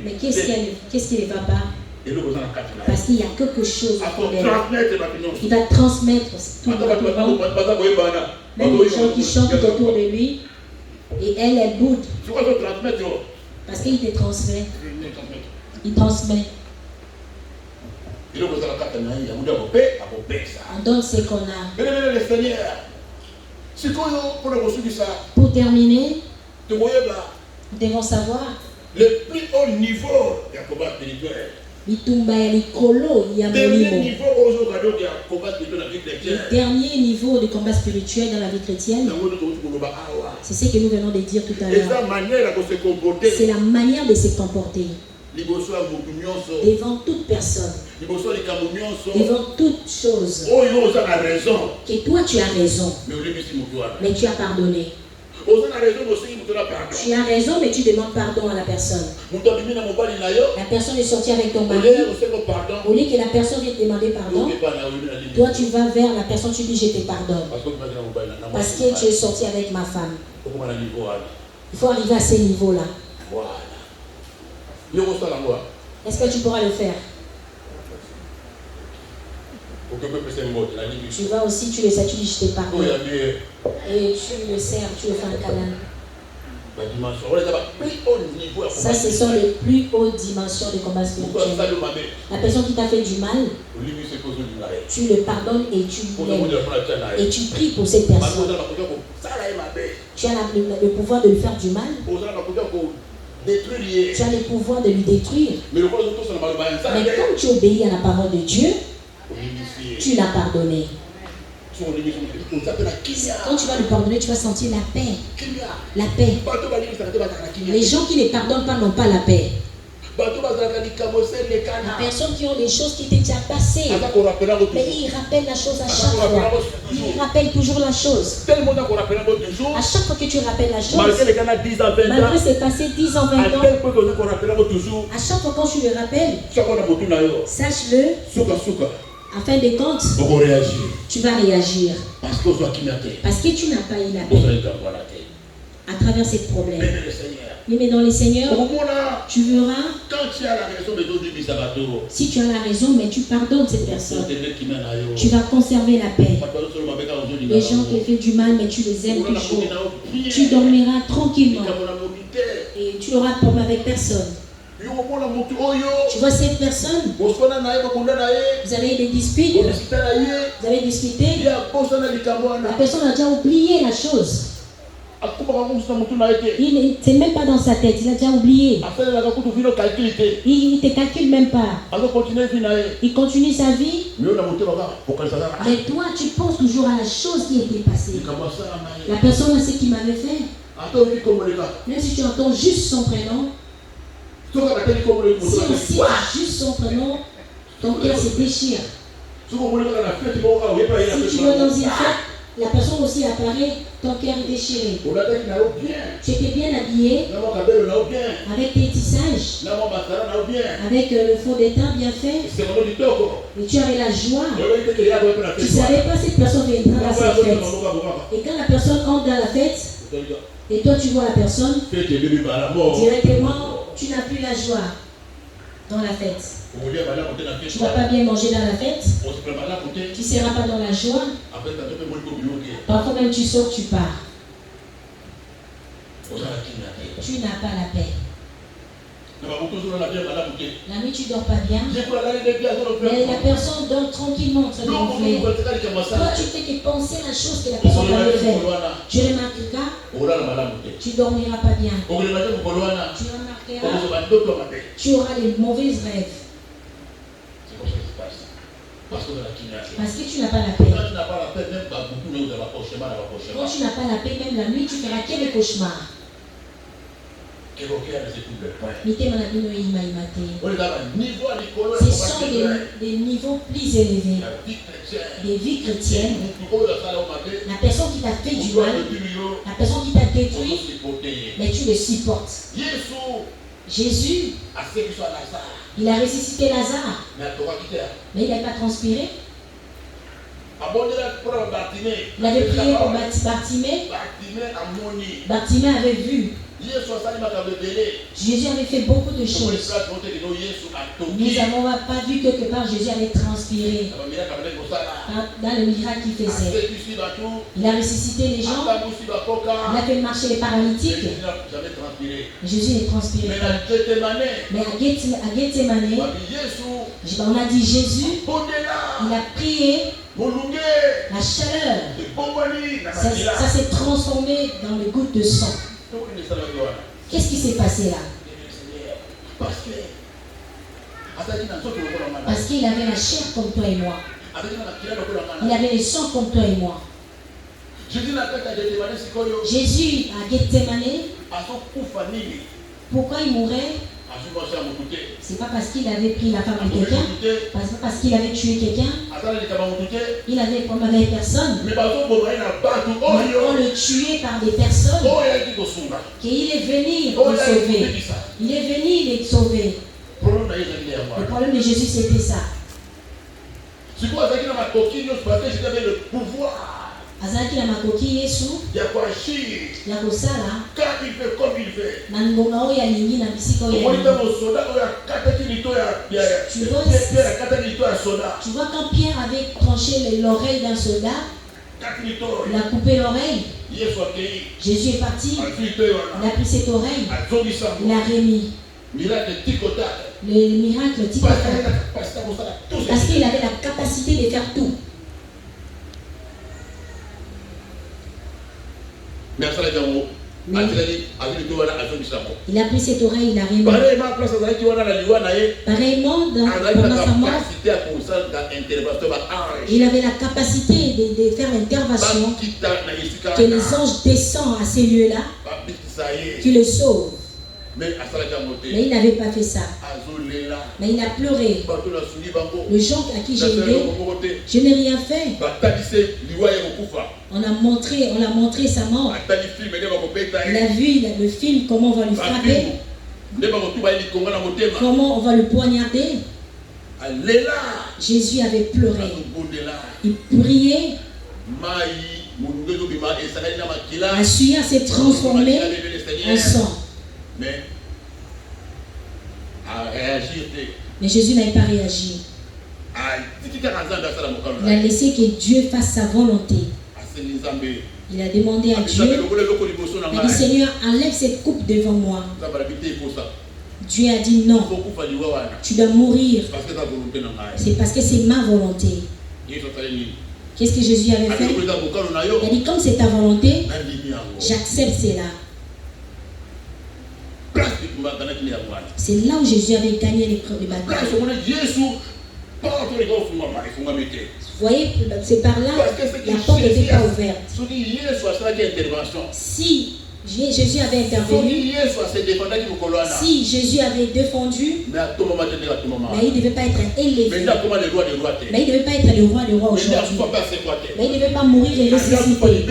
Mais qu'est-ce qui ne va pas? Parce qu'il y a quelque chose. Il va transmettre tout rapidement. Même les gens qui chantent autour de lui, et elle boude. Parce qu'il te transmet. Il transmet. On donne ce qu'on a. Pour terminer, nous devons savoir le plus haut niveau du combat spirituel. Le dernier niveau de combat spirituel dans la vie chrétienne, c'est ce que nous venons de dire tout à l'heure. C'est la manière de se comporter devant toute personne, devant toute chose. Que toi tu as raison, mais tu as pardonné. Tu as raison, mais tu demandes pardon à la personne. La personne est sortie avec ton mari. Au lieu que la personne vienne te demander pardon, toi tu vas vers la personne, tu dis je te pardonne. Parce que tu es sorti avec ma femme. Il faut arriver à ce niveau-là. Est-ce que tu pourras le faire? Tu vas aussi, tu le sais, tu dis je te pardonne. Et tu le sers, tu le fais un câlin. Ça, ce sont les plus hautes dimensions de combat spirituel. La personne qui t'a fait du mal, tu le pardonnes et tu l'aimes. Et tu pries pour cette personne. Tu as le pouvoir de lui faire du mal. Tu as le pouvoir de lui détruire. Mais comme tu obéis à la parole de Dieu, tu l'as pardonné. Quand tu vas lui pardonner, tu vas sentir la paix. La paix. Les gens qui ne pardonnent pas n'ont pas la paix. Les personnes qui ont des choses qui étaient déjà passées, mais ils rappellent la chose à chaque fois. Ils rappellent toujours la chose. À chaque fois que tu rappelles la chose, malgré c'est passé 10 ans, 20 ans, à chaque fois quand tu le rappelles, sache-le. En fin de compte, tu vas réagir. Parce que tu n'as pas eu la paix à travers ces problèmes. Mais dans le Seigneur, tu verras, si tu as la raison, mais tu pardonnes cette personne, tu vas conserver la paix. Les gens qui font du mal, mais tu les aimes toujours. Tu dormiras tranquillement et tu n'auras de problème avec personne. Tu vois cette personne, vous avez des disputes, vous avez discuté, la personne a déjà oublié la chose. C'est même pas dans sa tête, il a déjà oublié. Il ne te calcule même pas. Il continue sa vie. Mais toi, tu penses toujours à la chose qui était passée. La personne a ce qu'il m'avait fait. Même si tu entends juste son prénom, si aussi juste son prénom, ton cœur se déchire. Si tu vas dans une fête, la personne aussi apparaît, ton cœur est déchiré. Tu étais bien habillé, avec tes tissages, avec le fond de teint bien fait, et tu avais la joie. Tu ne savais pas si cette personne viendra dans cette fête. Et quand la personne entre dans la fête, et toi tu vois la personne, directement, tu n'as plus la joie dans la fête. Tu ne vas pas bien manger dans la fête. Tu ne seras pas dans la joie. Parfois même tu sors, tu pars. Tu n'as pas la paix. La nuit tu ne dors pas bien. Mais la personne dort tranquillement. Ça toi tu fais que penser la chose que la personne va faire. Tu remarqueras. Tu ne dormiras pas bien. Tu remarqueras. Tu auras les mauvais rêves. Parce que tu n'as pas la paix. Quand tu n'as pas la paix, même la nuit, tu feras quel cauchemar. Ce sont des niveaux plus élevés. Des vies chrétiennes. La personne qui t'a fait du mal, la personne qui t'a détruit, mais tu le supportes. Jésus, il a ressuscité Lazare, mais il n'a pas transpiré. Il avait prié pour Bartimée. Bartimée avait vu. Jésus avait fait beaucoup de choses. Nous n'avons pas vu quelque part Jésus avait transpiré. Dans le miracle qu'il faisait, il a ressuscité les gens, il a fait marcher les paralytiques. Jésus ne transpirait pas. Mais à Gethsemane, on a dit Jésus, il a prié. La chaleur, ça s'est transformé dans les gouttes de sang. Qu'est-ce qui s'est passé là? Parce qu'il avait la chair comme toi et moi. Il avait le sang comme toi et moi. Jésus à Gethsemane, pourquoi il mourait? C'est pas parce qu'il avait pris la femme de quelqu'un, pas parce qu'il avait tué quelqu'un, il avait promené personne. Mais on le tuait par des personnes qu'il est venu les sauver. Il est venu les sauver. Le problème de Jésus, c'était ça. Le pouvoir. Azaki na makoki Yesu ya kosala quand il fait comme il fait. Na ngonga oyo alingi na bisika oyo alingi. Tu vois quand Pierre avait tranché l'oreille d'un soldat, il a coupé l'oreille. Jésus est parti, il a pris cette oreille, il a remis. Le miracle tic-tac. Parce qu'il avait la capacité de faire tout. Il a pris cette oreille, il a remis. Pareillement, pendant sa mort, il avait la capacité de faire l'intervention, que les anges descendent à ces lieux-là, qui le sauvent. Mais il n'avait pas fait ça. Mais il a pleuré. Les gens à qui j'ai aidé, je n'ai rien fait. On l'a montré sa mort. Il a vu le film, comment on va lui frapper, comment on va le poignarder. Jésus avait pleuré. Il priait. La sueur s'est transformée en sang. Mais Jésus n'avait pas réagi. Il a laissé que Dieu fasse sa volonté. Il a demandé à Dieu. Il a dit Seigneur, enlève cette coupe devant moi. Dieu a dit non. Tu dois mourir. C'est parce que c'est ma volonté. Qu'est-ce que Jésus avait fait? Il a dit comme c'est ta volonté, j'accepte cela. C'est là où Jésus avait gagné les batailles. Vous voyez, c'est par là la porte n'était pas ouverte. Si Jésus avait intervenu, si Jésus avait défendu, mais il ne devait pas être élevé. Mais il ne devait pas être le roi des rois aujourd'hui. Mais il ne devait pas mourir et ressusciter.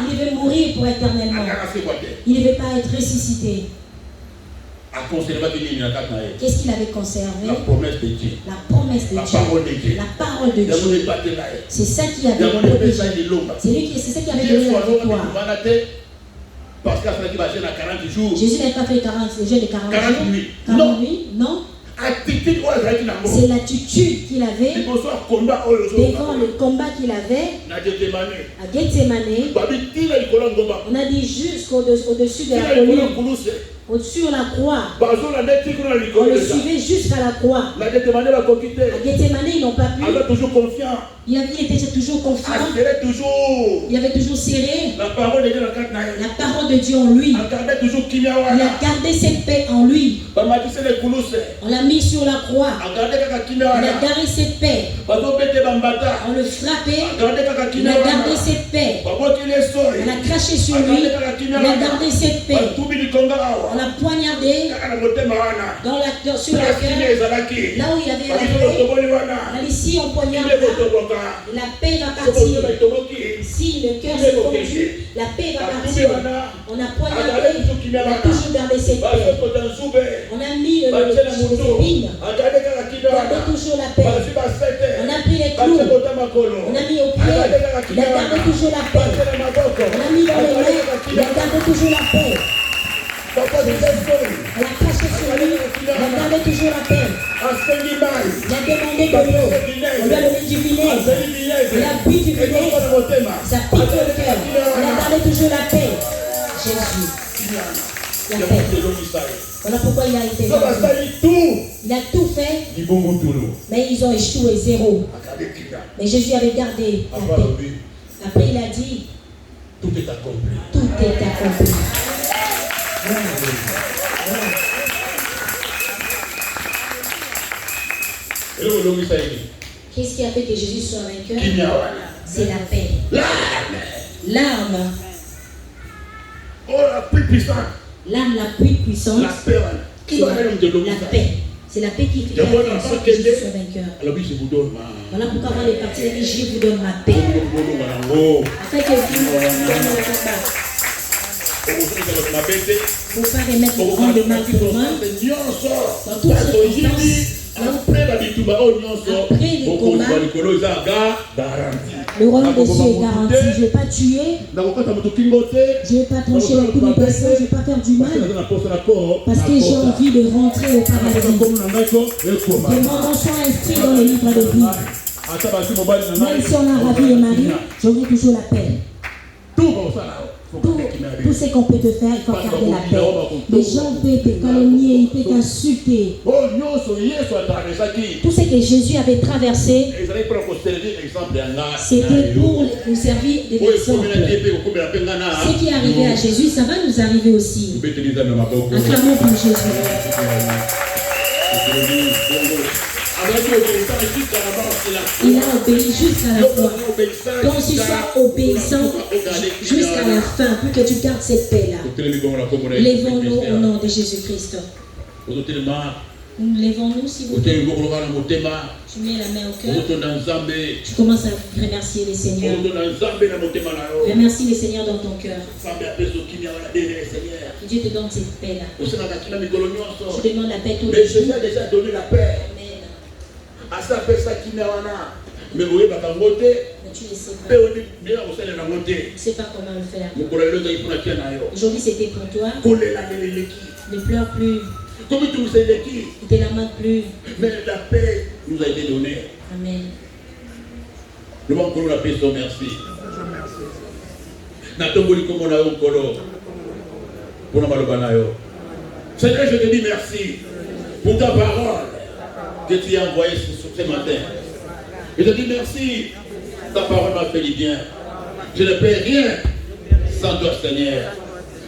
Il devait mourir pour éternellement. Il ne devait pas être ressuscité. Qu'est-ce qu'il avait conservé? La promesse de Dieu. La promesse de Dieu. La parole de Dieu. C'est ça qui avait protégé. C'est ça qui avait donné la victoire. Jésus n'avait pas fait 40 jours de 40 nuits. Non. C'est l'attitude qu'il avait devant le combat qu'il avait à Gethsemane. On a dit jusqu'au-dessus de la colline, au-dessus de la croix. On le suivait jusqu'à la croix. À Gethsemane, ils n'ont pas pu. Il était toujours confiant. Il avait toujours serré la parole de Dieu en lui. Il a gardé cette paix en lui. On l'a mis sur la croix. Il a gardé cette paix. On le frappait. Il a gardé cette paix. On a craché sur lui. Il a gardé cette paix. On l'a poignardé sur la cœur. Là où il y avait la paix. Ici on poignarde. La paix va partir. Si le cœur s'est fondu, la paix va partir. On a poignardé, on a toujours gardé cette paix. On a mis les épines, gardé toujours la paix. On a pris les clous, on a mis au pied, il a gardé toujours la paix. On a mis dans les mains, il a gardé toujours la paix. Elle a caché sur lui, il a gardé toujours la paix. Il a demandé de l'eau, on lui a donné du vinaigre. Il a bu du vinaigre, ça pique au cœur. Il a gardé toujours la paix. Jésus, la paix. Voilà pourquoi il a été vaincu. Il a tout fait, mais ils ont échoué, zéro. Mais Jésus avait gardé la paix. Après il a dit, tout est accompli. Tout est accompli. Qu'est-ce qui a fait que Jésus soit vainqueur? C'est la paix. L'arme. Oh, la plus puissante. L'arme la plus puissante. La paix. C'est la paix qui fait que Jésus soit vainqueur. Voilà pourquoi avant de partir, il dit, je vous donne ma paix. Afin que vous donniez le combat. Pour ne pas remettre le grand de mal pour moi. Dans toutes circonstances. Après le combat, le royaume des cieux est garanti. Je ne vais pas tuer. Je ne vais pas trancher le cou des personnes. Je ne vais pas faire du mal. Parce que j'ai envie de rentrer au paradis. Que mon nom soit inscrit dans le livre de vie. Même si on a ravi et mari, j'aurai toujours la paix. Tout ce qu'on peut te faire, il faut garder la paix. Les gens peuvent te calomnier, ils peuvent t'insulter. Tout ce que Jésus avait traversé, c'était pour nous servir d'exemple. Ce qui est arrivé à Jésus, ça va nous arriver aussi. Acclamons pour Jésus. Il a obéi jusqu'à la fin. Donc, si tu sois obéissant jusqu'à la fin, pour que tu gardes cette paix-là. Lèvons-nous au nom de Jésus-Christ. Lèvons-nous si vous plaît. Tu mets la main au cœur. Tu commences à remercier les seigneurs. Remercie les seigneurs dans ton cœur. Dieu te donne cette paix-là. Tu demandes la paix tous les jours. Mais tu ne sais pas. Tu ne sais pas comment le faire. Aujourd'hui c'était pour toi. Ne pleure plus. Ne te lamente plus. Mais la paix nous a été donnée. Amen. Nous manquons la paix, son merci. Seigneur, je te dis merci pour ta parole que tu as envoyée ce matin. Je te dis merci. Ta parole m'a fait du bien. Je ne paie rien sans toi, Seigneur.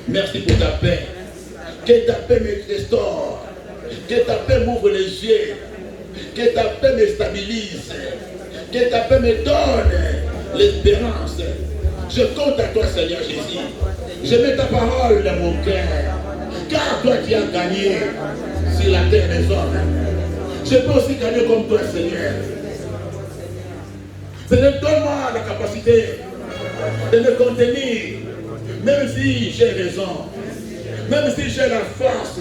Merci pour ta paix. Que ta paix me restaure. Que ta paix m'ouvre les yeux. Que ta paix me stabilise. Que ta paix me donne l'espérance. Je compte à toi, Seigneur Jésus. Je mets ta parole dans mon cœur. Car toi, tu as gagné sur la terre des hommes. Je peux aussi gagner comme toi, Seigneur. Seigneur, donne-moi la capacité de me contenir, même si j'ai raison, même si j'ai la force,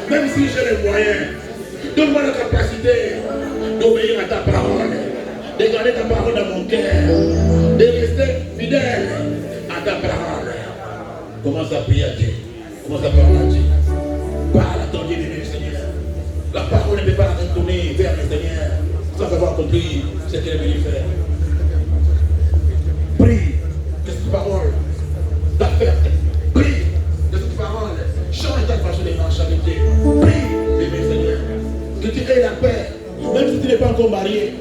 même si j'ai les moyens. Donne-moi la capacité d'obéir à ta parole, de garder ta parole dans mon cœur, de rester fidèle à ta parole. Commence à prier à Dieu. Commence à parler à Dieu. Parle à ton Dieu, Seigneur. La parole ne peut pas retourner vers le Seigneur sans avoir compris ce qu'elle est venue faire. Prie de cette parole d'affaire. Prie de cette parole. Change ta façon de marcher avec Dieu. Prie, bébé Seigneur. Que tu aies la paix. Même si tu n'es pas encore marié.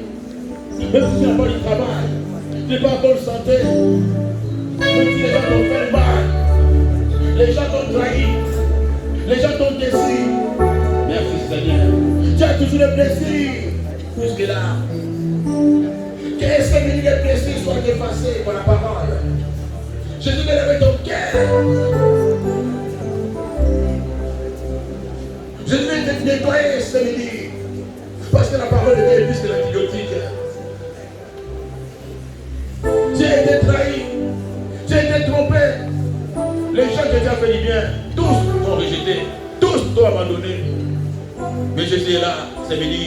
Même si tu n'as pas de travail. Tu n'es pas en bonne santé. Même si les gens t'ont fait mal. Les gens t'ont trahi. Les gens t'ont déçu. Merci Seigneur. Tu as toujours le plaisir. Jusque-là. Que ces milliers de blessures soient effacées par la parole. Jésus, lève ton cœur. Jésus, te nettoyer ce midi. Parce que la parole de Dieu est plus que l'antibiotique. Tu as été trahi. Tu as été trompé. Les gens qui t'ont fait du bien, tous t'ont rejeté. Tous t'ont abandonné. Mais Jésus est là, ce midi.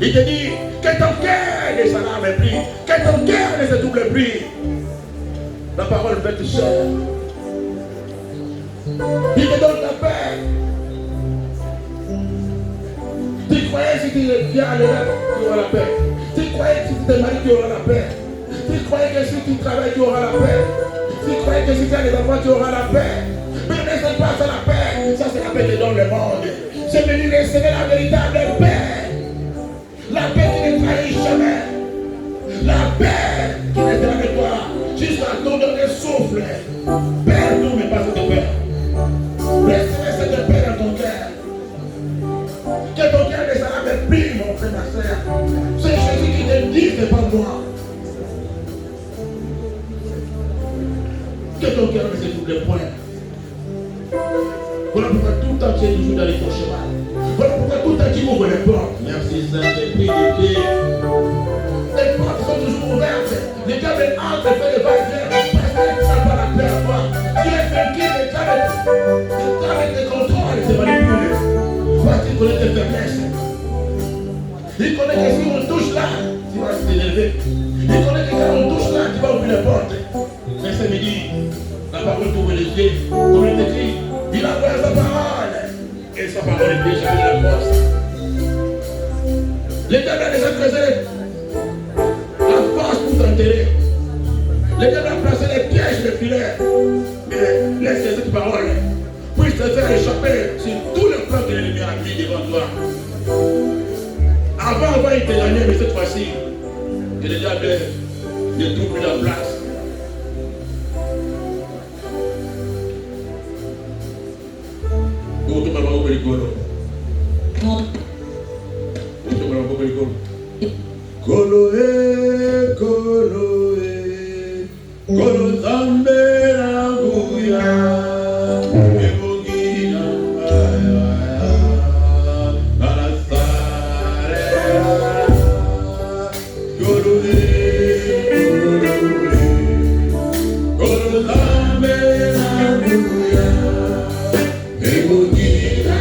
Il te dit que ton cœur ne s'alarme plus, que ton cœur ne se double plus. La parole va te chère. Il te donne la paix. Tu croyais que si tu viens à l'évêque, tu auras la paix. Tu croyais que si tu te maries, tu auras la paix. Tu croyais que si tu travailles, tu auras la paix. Tu croyais que si tu as des enfants, tu auras la paix. Mais ne sais pas, c'est la paix. Ça, c'est la paix qui est dans le monde. C'est venu recevoir la véritable paix. La paix qui ne trahit jamais. La paix qui est avec toi jusqu'à ton dernier souffle. Perds-nous, mais pas cette paix. Recevez cette paix dans ton cœur. Que ton cœur ne sera même plus, mon frère, ma soeur. C'est Jésus qui te dit, c'est pas moi. Que ton cœur ne se trouble point. Voilà pourquoi tout le temps tu es toujours dans les ton chemin. Voilà pourquoi tout le temps tu ouvres les portes. Merci Saint-Esprit de Dieu. Les portes sont toujours ouvertes. Les diable entre fait le va-et-vient. Parce qu'il n'a pas la paix à toi. Tu es vaincu, le diable te contrôle et te manipule. Parce qu'il connaît tes faiblesses. Il connaît que si on touche là, tu vas t'élever. Il connaît que quand on touche là, tu vas ouvrir les portes. Mais ce midi, la parole t'ouvre les yeux. Comme il t'écrit, il envoie sa parole. Et sa parole est déjà de la force. Les diable a déjà creusé la force pour t'enterrer. Les diable a placé les pièges, les filets. Mais laisse cette parole puisse te faire échapper sur tous les plans que l'ennemi a mis devant toi. Avant, il te gagnait, mais cette fois-ci, que le diable ne trouve plus la place. Kolo zambe na buya, ebugira alasare, kolo zambe na buya, ebugira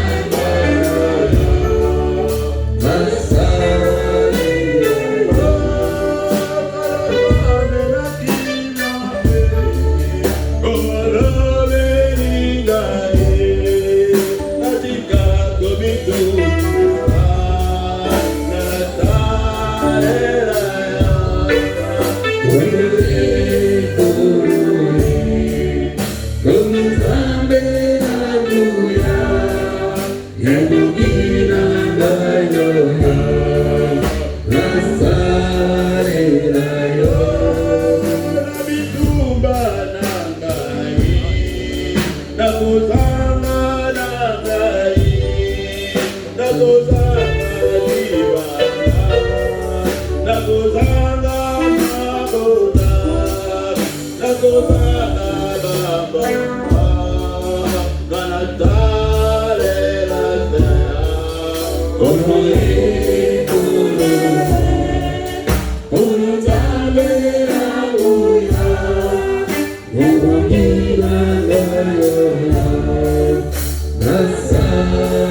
Nasare